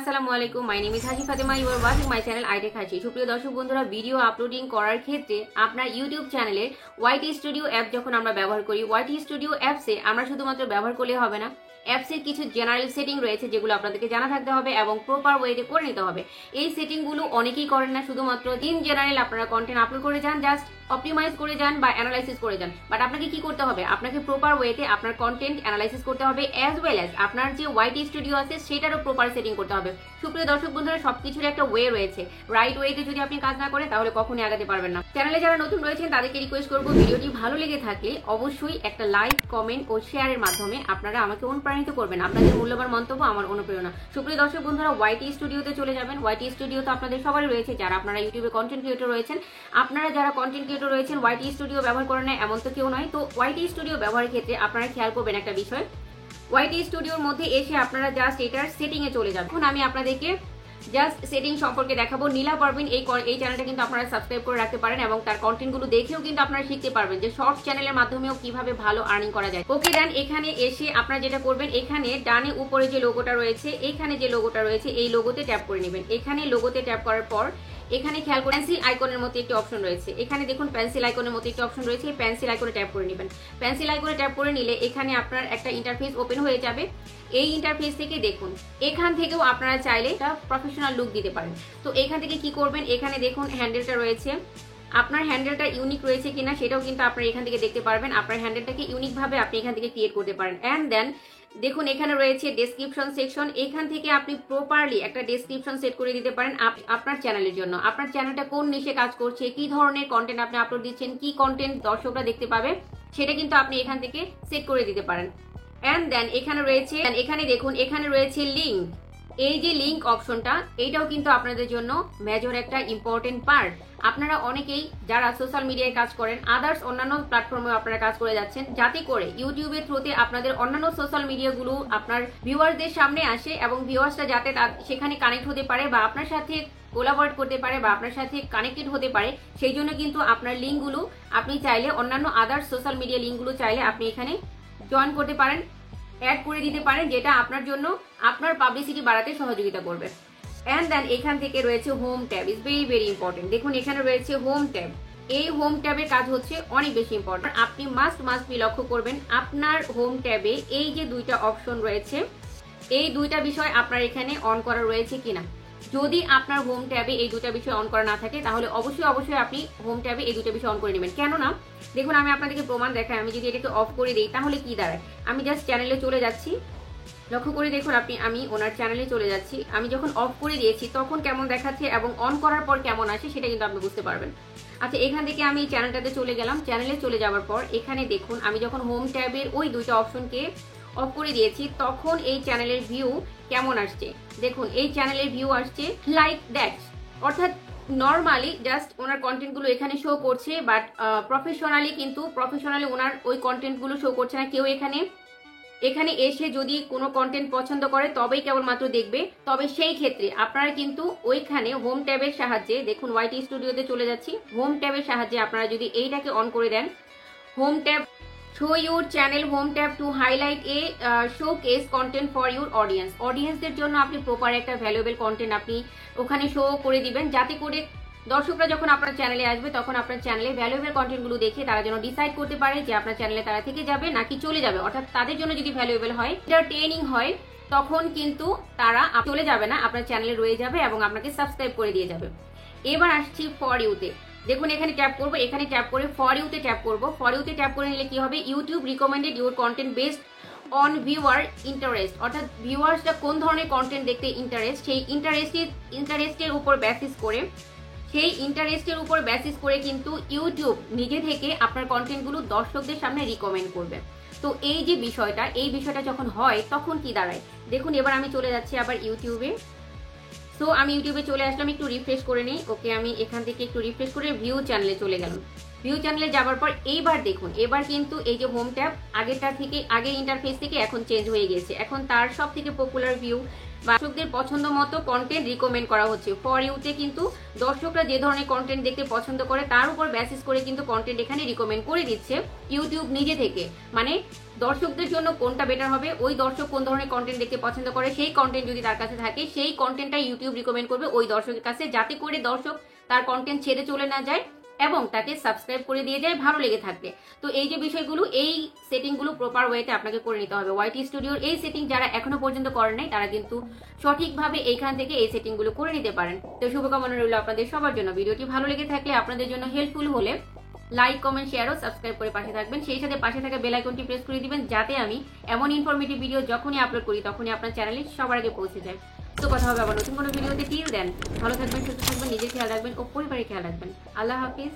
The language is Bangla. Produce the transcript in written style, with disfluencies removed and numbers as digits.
আসসালামু আলাইকুম, my name is Haji Fatema, you are watching my channel iTech Haji. সুপ্রিয় দর্শক বন্ধুরা, ভিডিও আপলোডিং করার ক্ষেত্রে আপনার ইউটিউব চ্যানেলে ওয়াইটি স্টুডিও অ্যাপ যখন আমরা ব্যবহার করি, ওয়াইটি স্টুডিও অ্যাপসে আমরা শুধুমাত্র ব্যবহার করলে হবে না, অ্যাপসের কিছু জেনারেল সেটিং রয়েছে যেগুলো আপনাদেরকে জানা থাকতে হবে এবং প্রপার ওয়েতে করে নিতে হবে। এই সেটিংগুলো অনেকেই করেন না, শুধুমাত্র ইন জেনারেল আপনারা কন্টেন্ট আপলোড করে যান, জাস্ট অপটিমাইজ করে যান বা অ্যানালাইসিস করে যান। বাট আপনাকে কি করতে হবে? আপনাকে প্রপার ওয়েতে আপনার কন্টেন্ট অ্যানালাইসিস করতে হবে, অ্যাজ ওয়েল অ্যাজ আপনার যে ওয়াইটি স্টুডিও আছে সেটারও প্রপার সেটিং করতে হবে। সুপ্রিয় দর্শক বন্ধুরা, সবকিছুর একটা ওয়ে রয়েছে, রাইট ওয়েতে যদি আপনি কাজ না করেন তাহলে কখনোই আগাতে পারবেন না। চ্যানেলে যারা নতুন রয়েছেন তাদেরকে রিকোয়েস্ট করবো, ভিডিওটি ভালো লেগে থাকলে অবশ্যই একটা লাইক, কমেন্ট ও শেয়ারের মাধ্যমে আপনারা আমাকে অনুপ্রাণিত করবেন। আপনাদের মূল্যবান মন্তব্য আমার অনুপ্রেরণা। সুপ্রিয় দর্শক বন্ধুরা, ওয়াইটি স্টুডিওতে চলে যাবেন। ওয়াইটি স্টুডিও তো আপনাদের সবারই রয়েছে, যারা আপনারা ইউটিউবে কন্টেন্ট ক্রিয়েটর রয়েছেন। আপনারা যারা কন্টেন্ট ক্রিয়েটর রয়েছেন ওয়াইটি স্টুডিও ব্যবহার করেন না এমন তো কেউ নয়। তো ওয়াইটি স্টুডিও ব্যবহারের ক্ষেত্রে আপনারা খেয়াল করবেন একটা বিষয়, ওয়াইটি স্টুডিওর মধ্যে এসে আপনারা জাস্ট এটার সেটিং এ চলে যাবেন। এখন আমি আপনাদেরকে জাস্ট সেটিং সম্পর্কে দেখাবো। নীলা পারভিন এই চ্যানেলটা কিন্তু আপনারা সাবস্ক্রাইব করে রাখতে পারেন এবং তার কন্টেন্টগুলো দেখেও কিন্তু আপনারা শিখতে পারবেন যে শর্ট চ্যানেলের মাধ্যমেও কিভাবে ভালো আর্নিং করা যায়। ওকে দেন, এখানে এসে আপনারা যেটা করবেন, এখানে ডানে উপরে যে লোগোটা রয়েছে, এখানে যে লোগোটা রয়েছে এই লোগোতে ট্যাপ করে নেবেন। এখানে লোগোতে ট্যাপ করার পর এখানে খেয়াল করেন পেন্সিল আইকনের মতো একটি অপশন রয়েছে। এখানে দেখুন পেন্সিল আইকনের মতো একটি অপশন রয়েছে, এই পেন্সিল আইকনে ট্যাপ করে নেবেন। পেন্সিল আইকনে ট্যাপ করে নিলে এখানে আপনার একটা ইন্টারফেস ওপেন হয়ে যাবে। এই ইন্টারফেস থেকে দেখুন, এখান থেকেও আপনারা চাইলে একটা প্রফেশনাল লুক দিতে পারেন। তো এখান থেকে কি করবেন, এখানে দেখুন হ্যান্ডেলটা রয়েছে, আপনার হ্যান্ডেলটা ইউনিক রয়েছে কিনা সেটাও কিন্তু আপনারা এখান থেকে দেখতে পারবেন। আপনার হ্যান্ডেলটাকে ইউনিক ভাবে আপনি এখান থেকে ক্রিয়েট করতে পারেন। অ্যান্ড দেন দেখুন এখানে রয়েছে ডেসক্রিপশন সেকশন। এখান থেকে আপনি প্রপারলি একটা ডেসক্রিপশন সেট করে দিতে পারেন আপনার চ্যানেলের জন্য। আপনার চ্যানেলটা কোন নিশে কাজ করছে, কি ধরনের কন্টেন্ট আপনি আপলোড দিচ্ছেন, কি কন্টেন্ট দর্শকরা দেখতে পাবে, সেটা কিন্তু আপনি এখান থেকে সেট করে দিতে পারেন। অ্যান্ড দেন এখানে রয়েছে, এখানে দেখুন এখানে রয়েছে লিঙ্ক। এই যে লিঙ্ক অপশনটা, এইটাও কিন্তু আপনাদের জন্য মেজর একটা ইম্পর্টেন্ট পার্ট। আপনারা অনেকেই যারা সোশ্যাল মিডিয়ায় কাজ করেন, আদার্স অন্যান্য প্ল্যাটফর্মে আপনারা কাজ করে যাচ্ছেন, যাতে করে ইউটিউবের থ্রুতে আপনাদের অন্যান্য সোশ্যাল মিডিয়াগুলো আপনার ভিউয়ারদের সামনে আসে এবং ভিউয়ার্সরা যাতে সেখানে কানেক্ট হতে পারে বা আপনার সাথে কোলাবরেট করতে পারে বা আপনার সাথে কানেক্টেড হতে পারে, সেই জন্য কিন্তু আপনার লিঙ্কগুলো আপনি চাইলে অন্যান্য আদার্স সোশ্যাল মিডিয়া লিঙ্কগুলো চাইলে আপনি এখানে জয়েন করতে পারেন, অ্যাড করে দিতে পারেন, যেটা আপনার জন্য আপনার পাবলিসিটি বাড়াতে সহযোগিতা করবে। অ্যান্ড দেন এখান থেকে রয়েছে home tab, is very very important. দেখুন এখানে রয়েছে হোম ট্যাব। এই হোম ট্যাবের কাজ হচ্ছে অনেক বেশি ইম্পর্টেন্ট। আপনি মাস্ট বি লক্ষ্য করবেন আপনার হোম ট্যাবে এই যে দুইটা অপশন রয়েছে, এই দুইটা বিষয় আপনার এখানে অন করা রয়েছে কিনা। যদি আপনার হোম ট্যাবে এই দুটা বিষয় অন করা না থাকে তাহলে অবশ্যই আপনি হোম ট্যাবে এই দুটো বিষয় অন করে নেবেন। কেননা দেখুন আমি আপনাদেরকে প্রমাণ দেখাই, আমি যদি এটাকে অফ করে দিই তাহলে কি দাঁড়ায়। আমি জাস্ট চ্যানেলে চলে যাচ্ছি, লক্ষ্য করে দেখুন আমি ওনার চ্যানেলে চলে যাচ্ছি। আমি যখন অফ করে দিয়েছি তখন কেমন দেখাচ্ছে এবং অন করার পর কেমন আসে সেটা কিন্তু আপনি বুঝতে পারবেন। আচ্ছা, এখান থেকে আমি চ্যানেলটাতে চলে গেলাম। চ্যানেলে চলে যাওয়ার পর এখানে দেখুন আমি যখন হোম ট্যাবের ওই দুইটা অপশনকে অফ করে দিয়েছি তখন এই চ্যানেলের ভিউ কেমন আসছে। দেখুন এই চ্যানেলের ভিউ আসছে লাইক দ্যাট, অর্থাৎ নর্মালি জাস্ট ওনার কন্টেন্টগুলো এখানে শো করছে, বাট প্রফেশনালি ওনার ওই কন্টেন্টগুলো শো করছে না। কেউ এখানে এসে যদি কোনো কন্টেন্ট পছন্দ করে তবেই কেবলমাত্র দেখবে। তবে সেই ক্ষেত্রে আপনারা কিন্তু ওইখানে হোম ট্যাবের সাহায্যে, দেখুন ওয়াইটি স্টুডিওতে চলে যাচ্ছি, হোম ট্যাবের সাহায্যে আপনারা যদি এইটাকে অন করে দেন, home tab show your channel home tab to highlight a showcase content for your অডিয়েন্সদের জন্য আপনি প্রপার একটা ভ্যালুয়েবল কন্টেন্ট আপনি ওখানে শো করে দিবেন, যাতে করে দর্শকরা যখন আপনার চ্যানেলে আসবে তখন আপনার চ্যানেলে ভ্যালুয়েবল কন্টেন্টগুলো দেখে তারা যেন ডিসাইড করতে পারে যে আপনার চ্যানেলে তারা থেকে যাবে নাকি চলে যাবে। অর্থাৎ তাদের জন্য যদি ভ্যালুয়েবল হয়, এন্টারটেইনিং হয়, তখন কিন্তু তারা চলে যাবে না, আপনার চ্যানেলে রয়ে যাবে এবং আপনাকে সাবস্ক্রাইব করে দিয়ে যাবে। এবার আসছি ফর ইউতে। দেখুন এখানে ট্যাপ করবো, এখানে ট্যাপ করে ফর ইউতে ট্যাপ করবো। ফর ইউতে ট্যাপ করে নিলে কি হবে, YouTube recommended your content based on viewer interest, অর্থাৎ ভিউয়ার্সরা কোন ধরনের কন্টেন্ট দেখতে ইন্টারেস্ট, সেই ইন্টারেস্টের উপর বেসিস করে কিন্তু ইউটিউব নিজে থেকে আপনার কন্টেন্টগুলো দর্শকদের সামনে রিকমেন্ড করবে। তো এই যে বিষয়টা যখন হয় তখন কি দাঁড়ায়, দেখুন এবার আমি চলে যাচ্ছি আবার ইউটিউবে। সো আমি ইউটিউবে চলে আসলাম, একটু রিফ্রেশ করে নিই। ওকে, আমি এখান থেকে একটু রিফ্রেশ করে ভিউ চ্যানেলে চলে গেলাম। ভিউ চ্যানেলে যাওয়ার পর এইবার দেখুন, এবার কিন্তু এই যে হোম ট্যাব আগের ইন্টারফেস থেকে এখন চেঞ্জ হয়ে গেছে। এখন তার সব থেকে পপুলার ভিউ দর্শকদের পছন্দ মতো কন্টেন্ট রিকমেন্ড করা হচ্ছে। ফর ইউতে কিন্তু দর্শকরা যে ধরনের কন্টেন্ট দেখতে পছন্দ করে তার উপর বেসিস করে কিন্তু কন্টেন্ট এখানে রিকমেন্ড করে দিচ্ছে ইউটিউব নিজে থেকে। মানে দর্শকদের জন্য কোনটা বেটার হবে, ওই দর্শক কোন ধরনের কন্টেন্ট দেখতে পছন্দ করে সেই কন্টেন্ট যদি তার কাছে থাকে সেই কন্টেন্টটাই ইউটিউব রিকমেন্ড করবে ওই দর্শকের কাছে, যাতে করে দর্শক তার কন্টেন্ট ছেড়ে চলে না যায় এবং তাকে সাবস্ক্রাইব করে দিয়ে যায় ভালো লেগে থাকবে। তো এই যে বিষয়গুলো, এই সেটিংগুলো প্রপার ওয়েতে আপনাকে করে নিতে হবে। ওয়াইটি স্টুডিওর এই সেটিং যারা এখনো পর্যন্ত করেন নাই তারা কিন্তু সঠিকভাবে এইখান থেকে এই সেটিংগুলো করে নিতে পারেন। তো শুভকামনা রইল আপনাদের সবার জন্য। ভিডিওটি ভালো লেগে থাকলে, আপনাদের জন্য হেল্পফুল হলে লাইক, কমেন্ট, শেয়ার ও সাবস্ক্রাইব করে পাশে থাকবেন। সেই সাথে পাশে থাকা বেল আইকনটি প্রেস করে দিবেন, যাতে আমি এমন ইনফরমেটিভ ভিডিও যখনই আপলোড করি তখনই আপনার চ্যানেলে সবার আগে পৌঁছে যায়। তো কথা হবে আবার নতুন কোনো ভিডিওতে। টিল দেন ভালো থাকবেন, সুস্থ থাকবেন, নিজের খেয়াল রাখবেন ও পরিবারের খেয়াল রাখবেন। আল্লাহ হাফিজ।